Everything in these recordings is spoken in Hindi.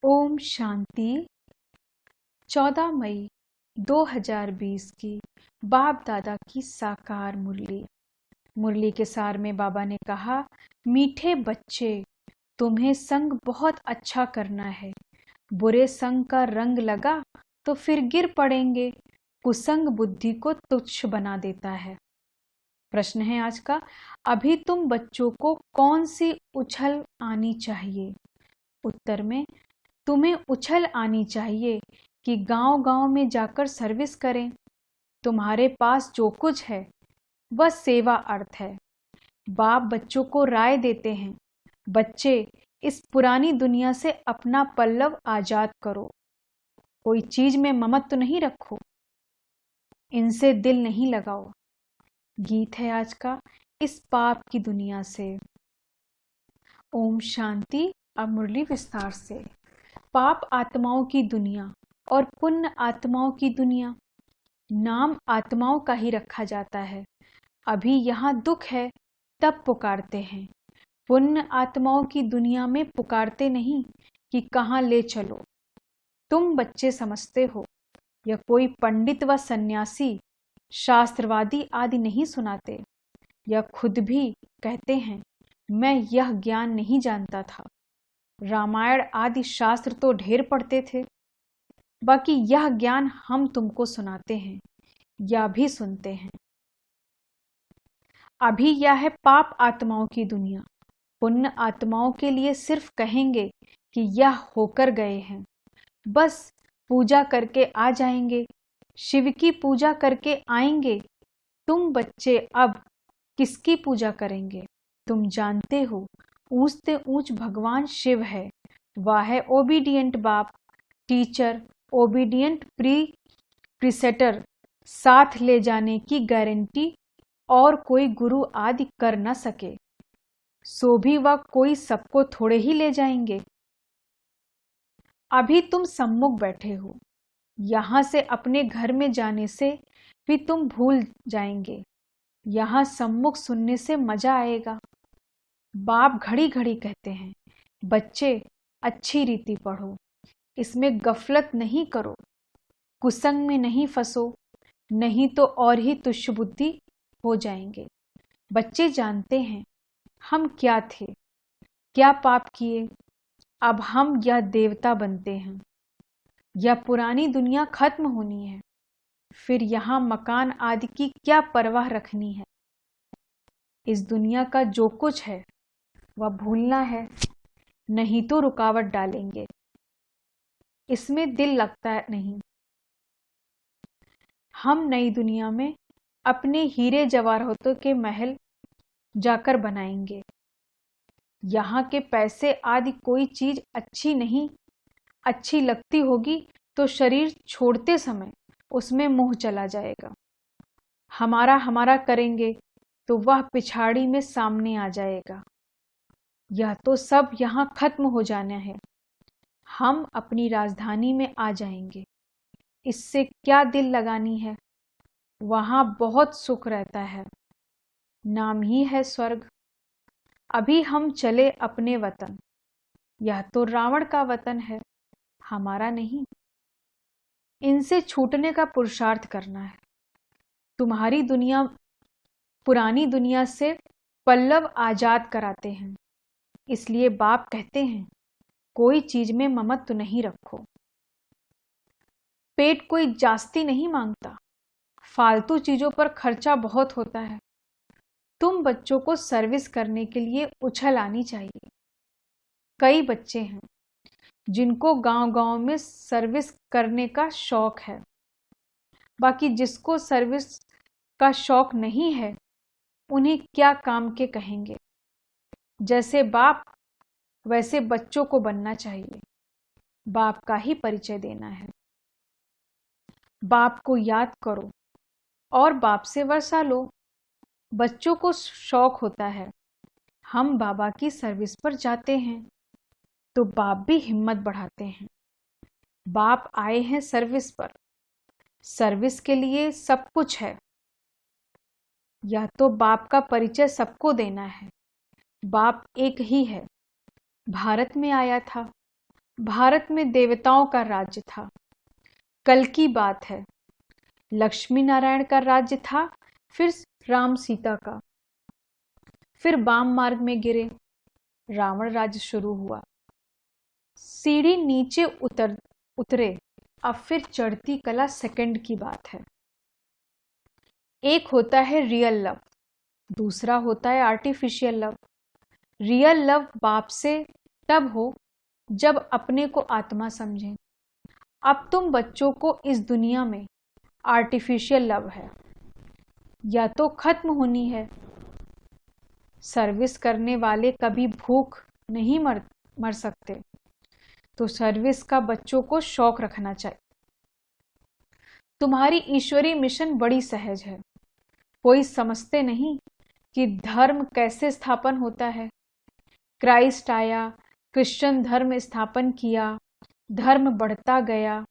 ओम शांति। 14 मई 2020 की बाप दादा की साकार मुरली के सार में बाबा ने कहा, मीठे बच्चे, तुम्हें संग बहुत अच्छा करना है। बुरे संग का रंग लगा तो फिर गिर पड़ेंगे। कुसंग बुद्धि को तुच्छ बना देता है। प्रश्न है आज का, अभी तुम बच्चों को कौन सी उछल आनी चाहिए? उत्तर में तुम्हें उछल आनी चाहिए कि गांव-गांव में जाकर सर्विस करें। तुम्हारे पास जो कुछ है वह सेवा अर्थ है। बाप बच्चों को राय देते हैं, बच्चे इस पुरानी दुनिया से अपना पल्लव आजाद करो। कोई चीज में ममत्व नहीं रखो, इनसे दिल नहीं लगाओ। गीत है आज का, इस पाप की दुनिया से। ओम शांति। अब मुरली विस्तार से। पाप आत्माओं की दुनिया और पुण्य आत्माओं की दुनिया। नाम आत्माओं का ही रखा जाता है। अभी यहाँ दुख है तब पुकारते हैं। पुण्य आत्माओं की दुनिया में पुकारते नहीं कि कहाँ ले चलो। तुम बच्चे समझते हो, या कोई पंडित व सन्यासी शास्त्रवादी आदि नहीं सुनाते, या खुद भी कहते हैं मैं यह ज्ञान नहीं जानता था। रामायण आदि शास्त्र तो ढेर पढ़ते थे, बाकी यह ज्ञान हम तुमको सुनाते हैं या भी सुनते हैं। अभी यह है पाप आत्माओं की दुनिया। पुण्य आत्माओं के लिए सिर्फ कहेंगे कि यह होकर गए हैं, बस पूजा करके आ जाएंगे, शिव की पूजा करके आएंगे। तुम बच्चे अब किसकी पूजा करेंगे? तुम जानते हो, ऊंच से ऊंच भगवान शिव है। वह है ओबीडियंट बाप, टीचर, ओबीडियंट प्रीसेटर, साथ ले जाने की गारंटी और कोई गुरु आदि कर न सके। सो भी वह कोई सबको थोड़े ही ले जाएंगे। अभी तुम सम्मुख बैठे हो, यहां से अपने घर में जाने से भी तुम भूल जाएंगे। यहां सम्मुख सुनने से मजा आएगा। बाप घड़ी घड़ी कहते हैं, बच्चे अच्छी रीति पढ़ो, इसमें गफलत नहीं करो, कुसंग में नहीं फंसो, नहीं तो और ही तुच्छ बुद्धि हो जाएंगे। बच्चे जानते हैं हम क्या थे, क्या पाप किए। अब हम यह देवता बनते हैं। यह पुरानी दुनिया खत्म होनी है, फिर यहाँ मकान आदि की क्या परवाह रखनी है। इस दुनिया का जो कुछ है वह भूलना है, नहीं तो रुकावट डालेंगे। इसमें दिल लगता नहीं। हम नई दुनिया में अपने हीरे जवाहरातों के महल जाकर बनाएंगे। यहाँ के पैसे आदि कोई चीज अच्छी लगती होगी तो शरीर छोड़ते समय उसमें मोह चला जाएगा। हमारा हमारा करेंगे तो वह पिछाड़ी में सामने आ जाएगा। यह तो सब यहाँ खत्म हो जाना है। हम अपनी राजधानी में आ जाएंगे। इससे क्या दिल लगानी है? वहां बहुत सुख रहता है, नाम ही है स्वर्ग। अभी हम चले अपने वतन। यह तो रावण का वतन है, हमारा नहीं। इनसे छूटने का पुरुषार्थ करना है। तुम्हारी दुनिया पुरानी दुनिया से पल्लव आजाद कराते हैं। इसलिए बाप कहते हैं, कोई चीज में ममत्व नहीं रखो। पेट कोई जास्ती नहीं मांगता, फालतू चीजों पर खर्चा बहुत होता है। तुम बच्चों को सर्विस करने के लिए उछल आनी चाहिए। कई बच्चे हैं जिनको गांव-गांव में सर्विस करने का शौक है, बाकी जिसको सर्विस का शौक नहीं है उन्हें क्या काम के कहेंगे। जैसे बाप वैसे बच्चों को बनना चाहिए। बाप का ही परिचय देना है। बाप को याद करो और बाप से वर्षा लो। बच्चों को शौक होता है, हम बाबा की सर्विस पर जाते हैं, तो बाप भी हिम्मत बढ़ाते हैं। बाप आए हैं सर्विस पर, सर्विस के लिए सब कुछ है। यह तो बाप का परिचय सबको देना है। बाप एक ही है, भारत में आया था, भारत में देवताओं का राज्य था। कल की बात है, लक्ष्मी नारायण का राज्य था, फिर राम सीता का। फिर वाम मार्ग में गिरे, रावण राज्य शुरू हुआ। सीढ़ी नीचे उतरे, अब फिर चढ़ती कला सेकंड की बात है। एक होता है रियल लव, दूसरा होता है आर्टिफिशियल लव। रियल लव बाप से तब हो जब अपने को आत्मा समझें। अब तुम बच्चों को इस दुनिया में आर्टिफिशियल लव है या तो खत्म होनी है। सर्विस करने वाले कभी भूख नहीं मर सकते, तो सर्विस का बच्चों को शौक रखना चाहिए। तुम्हारी ईश्वरीय मिशन बड़ी सहज है। कोई समझते नहीं कि धर्म कैसे स्थापन होता है। क्राइस्ट आया, क्रिश्चियन धर्म स्थापन किया, धर्म बढ़ता गया,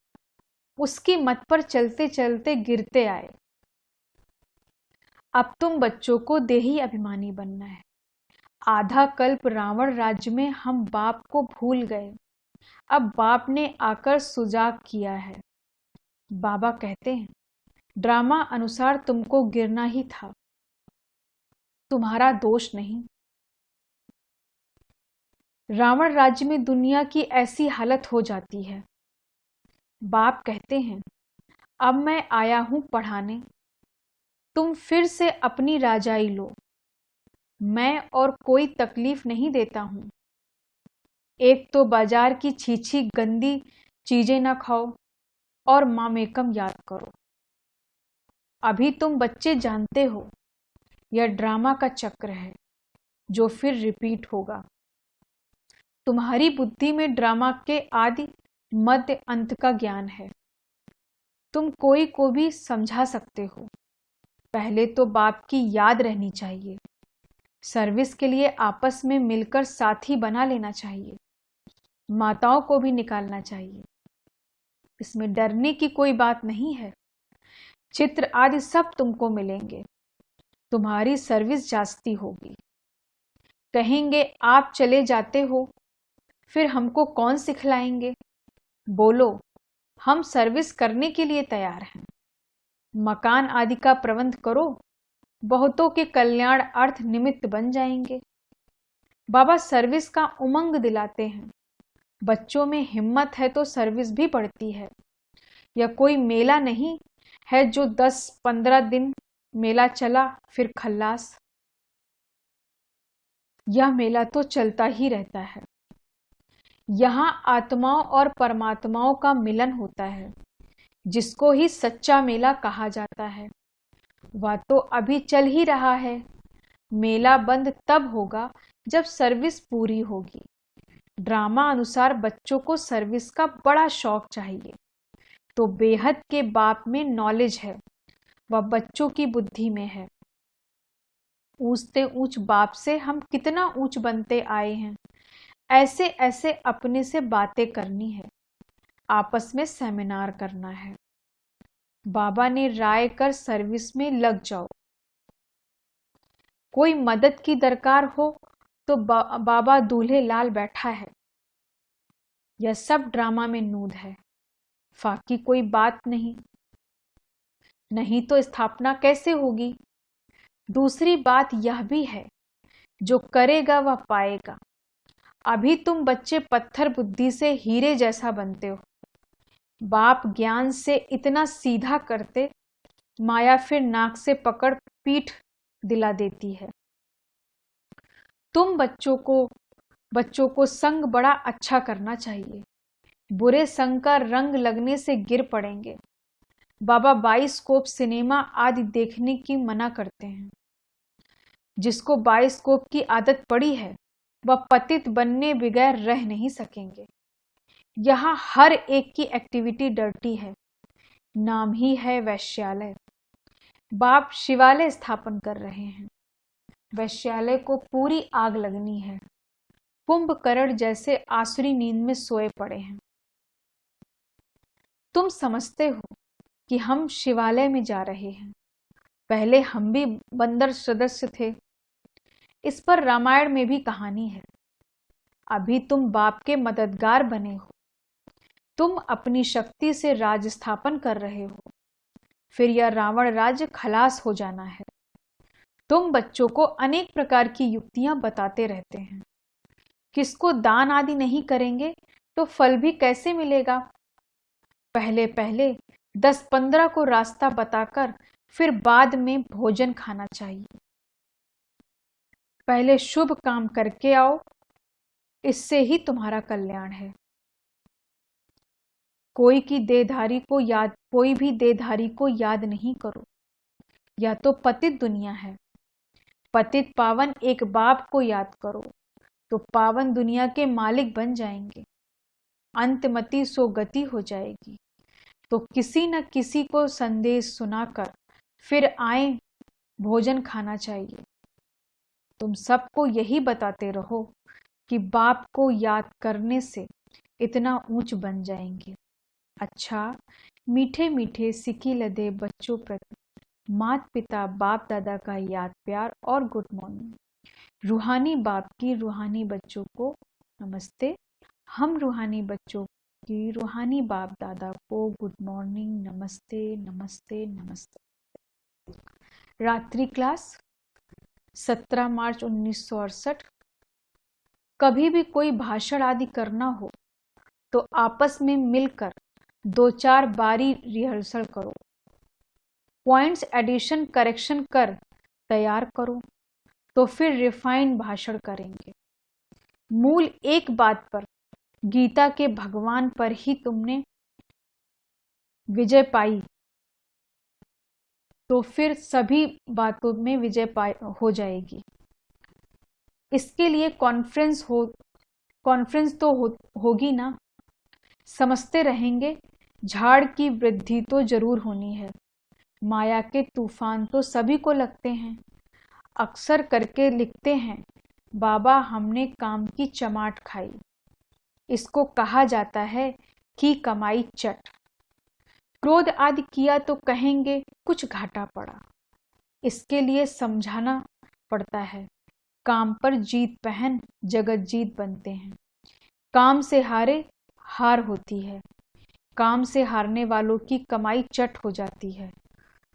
उसकी मत पर चलते चलते गिरते आए। अब तुम बच्चों को देही अभिमानी बनना है। आधा कल्प रावण राज्य में हम बाप को भूल गए, अब बाप ने आकर सुजाग किया है। बाबा कहते हैं, ड्रामा अनुसार तुमको गिरना ही था, तुम्हारा दोष नहीं। रावण राज्य में दुनिया की ऐसी हालत हो जाती है। बाप कहते हैं, अब मैं आया हूं पढ़ाने, तुम फिर से अपनी राजाई लो। मैं और कोई तकलीफ नहीं देता हूं। एक तो बाजार की छीछी गंदी चीजें ना खाओ और मामेकम याद करो। अभी तुम बच्चे जानते हो, यह ड्रामा का चक्र है जो फिर रिपीट होगा। तुम्हारी बुद्धि में ड्रामा के आदि मध्य अंत का ज्ञान है। तुम कोई को भी समझा सकते हो। पहले तो बाप की याद रहनी चाहिए। सर्विस के लिए आपस में मिलकर साथी बना लेना चाहिए। माताओं को भी निकालना चाहिए। इसमें डरने की कोई बात नहीं है। चित्र आदि सब तुमको मिलेंगे। तुम्हारी सर्विस जास्ती होगी। कहेंगे आप चले जाते हो, फिर हमको कौन सिखलाएंगे? बोलो, हम सर्विस करने के लिए तैयार हैं। मकान आदि का प्रबंध करो, बहुतों के कल्याण अर्थ निमित्त बन जाएंगे। बाबा सर्विस का उमंग दिलाते हैं। बच्चों में हिम्मत है तो सर्विस भी बढ़ती है। यह कोई मेला नहीं है जो 10-15 दिन मेला चला फिर खल्लास। यह मेला तो चलता ही रहता है। यहाँ आत्माओं और परमात्माओं का मिलन होता है, जिसको ही सच्चा मेला कहा जाता है। वह तो अभी चल ही रहा है। मेला बंद तब होगा जब सर्विस पूरी होगी। ड्रामा अनुसार बच्चों को सर्विस का बड़ा शौक चाहिए, तो बेहद के बाप में नॉलेज है, वह बच्चों की बुद्धि में है। ऊंचते ऊंच बाप से हम कितना ऊंच बनते आए हैं। ऐसे ऐसे अपने से बातें करनी है, आपस में सेमिनार करना है। बाबा ने राय कर सर्विस में लग जाओ। कोई मदद की दरकार हो तो बाबा दूल्हे लाल बैठा है। यह सब ड्रामा में नूद है, फाकी कोई बात नहीं। नहीं तो स्थापना कैसे होगी? दूसरी बात यह भी है, जो करेगा वह पाएगा। अभी तुम बच्चे पत्थर बुद्धि से हीरे जैसा बनते हो। बाप ज्ञान से इतना सीधा करते, माया फिर नाक से पकड़ पीठ दिला देती है। तुम बच्चों को संग बड़ा अच्छा करना चाहिए। बुरे संग का रंग लगने से गिर पड़ेंगे। बाबा बाइस्कोप सिनेमा आदि देखने की मना करते हैं। जिसको बाइस्कोप की आदत पड़ी है, वह पतित बनने बगैर रह नहीं सकेंगे। यहाँ हर एक की एक्टिविटी डर्टी है, नाम ही है वैश्यालय। बाप शिवालय स्थापन कर रहे हैं। वैश्यालय को पूरी आग लगनी है। कुंभकर्ण जैसे आसुरी नींद में सोए पड़े हैं। तुम समझते हो कि हम शिवालय में जा रहे हैं। पहले हम भी बंदर सदस्य थे। इस पर रामायण में भी कहानी है। अभी तुम बाप के मददगार बने हो। तुम अपनी शक्ति से राज स्थापन कर रहे हो, फिर यह रावण राज्य खलास हो जाना है। तुम बच्चों को अनेक प्रकार की युक्तियां बताते रहते हैं। किसको दान आदि नहीं करेंगे तो फल भी कैसे मिलेगा? पहले पहले 10-15 को रास्ता बताकर फिर बाद में भोजन खाना चाहिए। पहले शुभ काम करके आओ, इससे ही तुम्हारा कल्याण है। कोई भी देहधारी को याद नहीं करो। यह तो पतित दुनिया है। पतित पावन एक बाप को याद करो तो पावन दुनिया के मालिक बन जाएंगे। अंतमति सो गति हो जाएगी। तो किसी न किसी को संदेश सुनाकर फिर आए भोजन खाना चाहिए। तुम सबको यही बताते रहो कि बाप को याद करने से इतना ऊंच बन जाएंगे। अच्छा, मीठे मीठे सिकी लदे बच्चों प्रति माता पिता बाप दादा का याद प्यार और गुड मॉर्निंग। रूहानी बाप की रूहानी बच्चों को नमस्ते। हम रूहानी बच्चों की रूहानी बाप दादा को गुड मॉर्निंग, नमस्ते नमस्ते नमस्ते। रात्रि क्लास 17 मार्च 1968। कभी भी कोई भाषण आदि करना हो तो आपस में मिलकर 2-4 बारी रिहर्सल करो। पॉइंट्स एडिशन करेक्शन कर तैयार करो तो फिर रिफाइंड भाषण करेंगे। मूल एक बात पर, गीता के भगवान पर ही तुमने विजय पाई तो फिर सभी बातों में विजय हो जाएगी। इसके लिए कॉन्फ्रेंस होगी ना। समझते रहेंगे, झाड़ की वृद्धि तो जरूर होनी है। माया के तूफान तो सभी को लगते हैं। अक्सर करके लिखते हैं, बाबा हमने काम की चमाट खाई। इसको कहा जाता है कि कमाई चट। क्रोध आदि किया तो कहेंगे कुछ घाटा पड़ा। इसके लिए समझाना पड़ता है, काम पर जीत पहन जगत जीत बनते हैं। काम से हारे हार होती है। काम से हारने वालों की कमाई चट हो जाती है,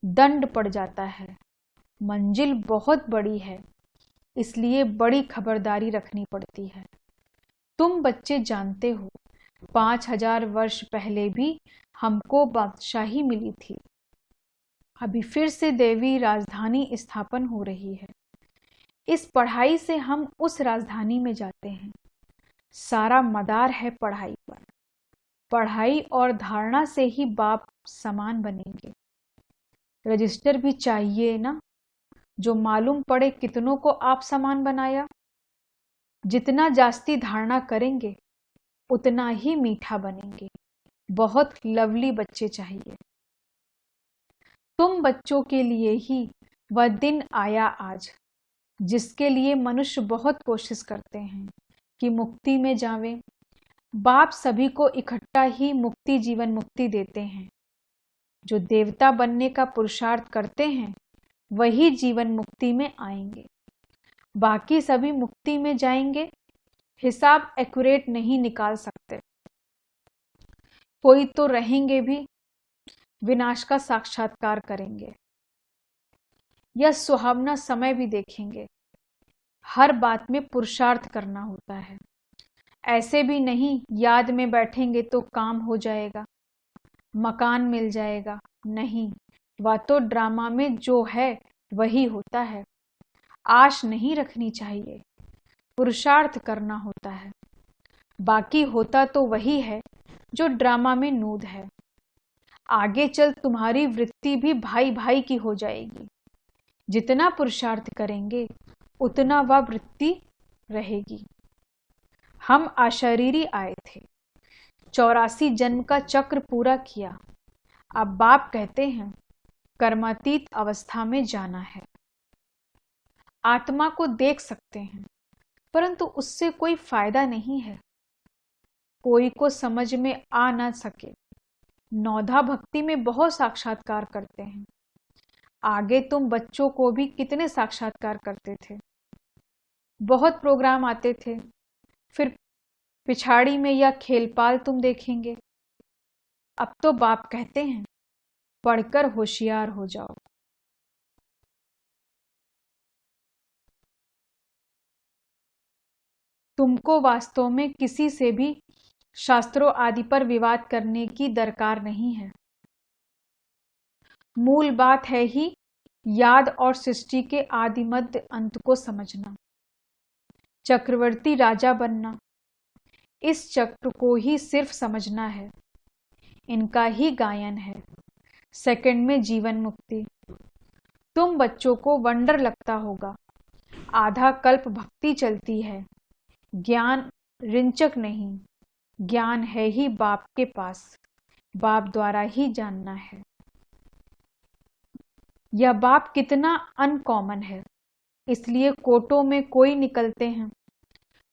दंड पड़ जाता है। मंजिल बहुत बड़ी है, इसलिए बड़ी खबरदारी रखनी पड़ती है। तुम बच्चे जानते हो, 5000 वर्ष पहले भी हमको बादशाही मिली थी। अभी फिर से देवी राजधानी स्थापन हो रही है। इस पढ़ाई से हम उस राजधानी में जाते हैं। सारा मदार है पढ़ाई पर। पढ़ाई और धारणा से ही बाप समान बनेंगे। रजिस्टर भी चाहिए ना, जो मालूम पड़े कितनों को आप समान बनाया। जितना जास्ती धारणा करेंगे उतना ही मीठा बनेंगे। बहुत लवली बच्चे चाहिए। तुम बच्चों के लिए ही वह दिन आया आज, जिसके लिए मनुष्य बहुत कोशिश करते हैं कि मुक्ति में जावें। बाप सभी को इकट्ठा ही मुक्ति, जीवन मुक्ति देते हैं। जो देवता बनने का पुरुषार्थ करते हैं वही जीवन मुक्ति में आएंगे। बाकी सभी मुक्ति में जाएंगे। हिसाब एक्यूरेट नहीं निकाल सकते। कोई तो रहेंगे भी, विनाश का साक्षात्कार करेंगे। यह सुहावना समय भी देखेंगे। हर बात में पुरुषार्थ करना होता है। ऐसे भी नहीं याद में बैठेंगे तो काम हो जाएगा, मकान मिल जाएगा। नहीं, वह तो ड्रामा में जो है वही होता है। आश नहीं रखनी चाहिए, पुरुषार्थ करना होता है। बाकी होता तो वही है जो ड्रामा में नूद है। आगे चल तुम्हारी वृत्ति भी भाई भाई की हो जाएगी। जितना पुरुषार्थ करेंगे उतना वह वृत्ति रहेगी। हम अशरीरी आए थे, 84 जन्म का चक्र पूरा किया। अब बाप कहते हैं कर्मातीत अवस्था में जाना है। आत्मा को देख सकते हैं, परंतु उससे कोई फायदा नहीं है। कोई को समझ में आ ना सके। नौधा भक्ति में बहुत साक्षात्कार करते हैं। आगे तुम बच्चों को भी कितने साक्षात्कार करते थे। बहुत प्रोग्राम आते थे। फिर पिछाड़ी में यह खेलपाल तुम देखेंगे। अब तो बाप कहते हैं, पढ़कर होशियार हो जाओ। तुमको वास्तव में किसी से भी शास्त्रों आदि पर विवाद करने की दरकार नहीं है। मूल बात है ही याद और सृष्टि के आदि मध्य अंत को समझना, चक्रवर्ती राजा बनना। इस चक्र को ही सिर्फ समझना है, इनका ही गायन है। सेकंड में जीवन मुक्ति। तुम बच्चों को वंडर लगता होगा, आधा कल्प भक्ति चलती है, ज्ञान रिंचक नहीं, ज्ञान है ही बाप के पास, बाप द्वारा ही जानना है। यह बाप कितना अनकॉमन है, इसलिए कोटों में कोई निकलते हैं।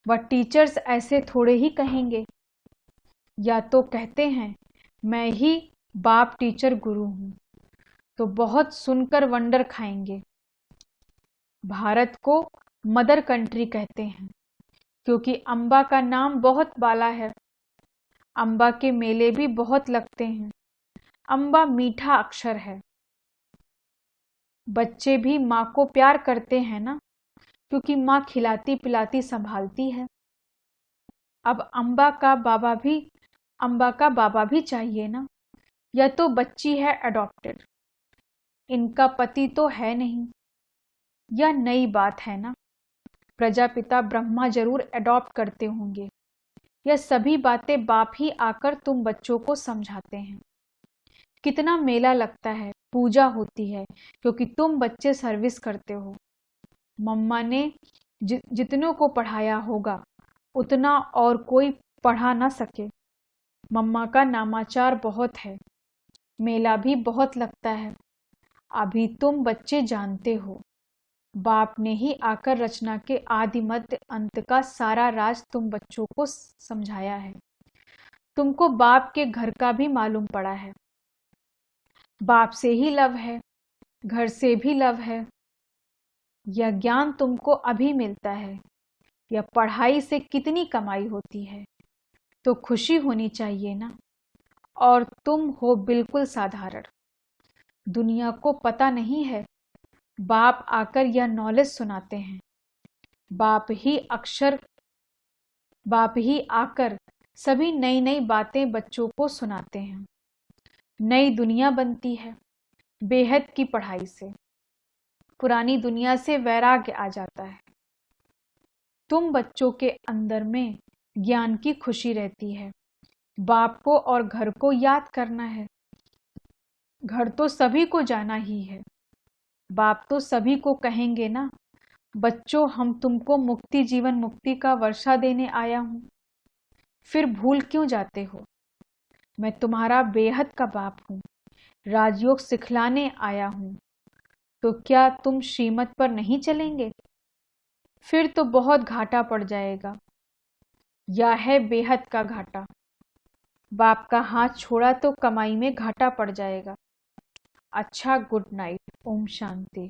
वह टीचर्स ऐसे थोड़े ही कहेंगे, या तो कहते हैं मैं ही बाप टीचर गुरु हूं, तो बहुत सुनकर वंडर खाएंगे। भारत को मदर कंट्री कहते हैं, क्योंकि अम्बा का नाम बहुत बाला है। अम्बा के मेले भी बहुत लगते हैं। अम्बा मीठा अक्षर है। बच्चे भी माँ को प्यार करते हैं ना, क्योंकि माँ खिलाती पिलाती संभालती है। अब अम्बा का बाबा भी चाहिए ना, या तो बच्ची है अडॉप्टेड, इनका पति तो है नहीं। यह नई बात है ना, प्रजापिता ब्रह्मा जरूर अडॉप्ट करते होंगे। यह सभी बातें बाप ही आकर तुम बच्चों को समझाते हैं। कितना मेला लगता है, पूजा होती है, क्योंकि तुम बच्चे सर्विस करते हो। मम्मा ने जितनों को पढ़ाया होगा उतना और कोई पढ़ा ना सके। मम्मा का नामाचार बहुत है, मेला भी बहुत लगता है। अभी तुम बच्चे जानते हो, बाप ने ही आकर रचना के आदि मध्य अंत का सारा राज तुम बच्चों को समझाया है। तुमको बाप के घर का भी मालूम पड़ा है। बाप से ही लव है, घर से भी लव है। यह ज्ञान तुमको अभी मिलता है। यह पढ़ाई से कितनी कमाई होती है, तो खुशी होनी चाहिए ना। और तुम हो बिल्कुल साधारण, दुनिया को पता नहीं है। बाप आकर यह नॉलेज सुनाते हैं। बाप ही आकर सभी नई नई बातें बच्चों को सुनाते हैं। नई दुनिया बनती है बेहद की पढ़ाई से। पुरानी दुनिया से वैराग्य आ जाता है। तुम बच्चों के अंदर में ज्ञान की खुशी रहती है। बाप को और घर को याद करना है। घर तो सभी को जाना ही है। बाप तो सभी को कहेंगे ना, बच्चों हम तुमको मुक्ति जीवन मुक्ति का वर्षा देने आया हूं। फिर भूल क्यों जाते हो? मैं तुम्हारा बेहद का बाप हूं, राजयोग सिखलाने आया हूं। तो क्या तुम श्रीमत पर नहीं चलेंगे? फिर तो बहुत घाटा पड़ जाएगा। यह है बेहद का घाटा। बाप का हाथ छोड़ा तो कमाई में घाटा पड़ जाएगा। अच्छा, गुड नाइट, ओम शांति।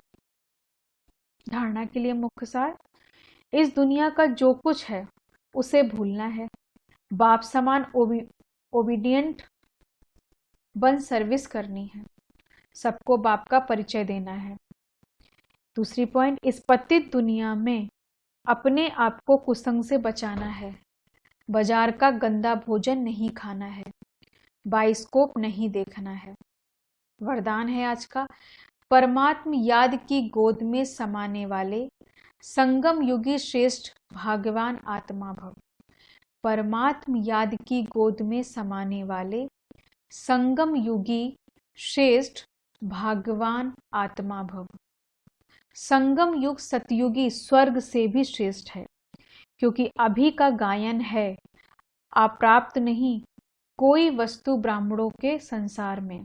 धारणा के लिए मुख्य सार, इस दुनिया का जो कुछ है उसे भूलना है। बाप समान ओबीडियंट बन सर्विस करनी है। सबको बाप का परिचय देना है। दूसरी पॉइंट, इस पतित दुनिया में अपने आप को कुसंग से बचाना है। बाजार का गंदा भोजन नहीं खाना है। बाइस्कोप नहीं देखना है। वरदान है आज का, परमात्म याद की गोद में समाने वाले संगम युगी श्रेष्ठ भाग्यवान आत्मा भव। परमात्म याद की गोद में समाने वाले संगम युगी श्रेष्ठ भाग्यवान आत्मा भव। संगम युग सतयुगी स्वर्ग से भी श्रेष्ठ है, क्योंकि अभी का गायन है अप्राप्त नहीं कोई वस्तु ब्राह्मणों के संसार में।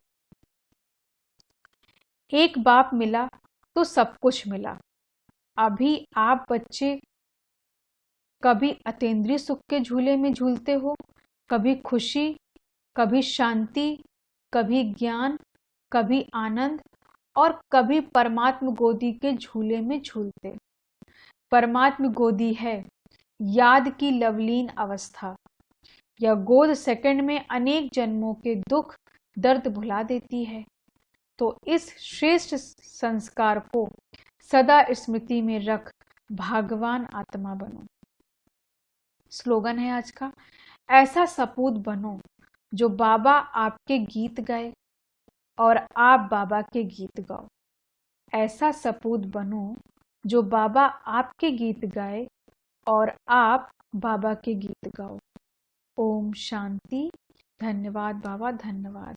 एक बाप मिला तो सब कुछ मिला। अभी आप बच्चे कभी अतीन्द्रिय सुख के झूले में झूलते हो, कभी खुशी, कभी शांति, कभी ज्ञान, कभी आनंद, और कभी परमात्म गोदी के झूले में झूलते। परमात्म गोदी है याद की लवलीन अवस्था। यह गोद सेकंड में अनेक जन्मों के दुख दर्द भुला देती है। तो इस श्रेष्ठ संस्कार को सदा स्मृति में रख भाग्यवान आत्मा बनो। स्लोगन है आज का, ऐसा सपूत बनो जो बाबा आपके गीत गाए और आप बाबा के गीत गाओ। ऐसा सपूत बनो जो बाबा आपके गीत गाए और आप बाबा के गीत गाओ। ओम शांति। धन्यवाद बाबा, धन्यवाद।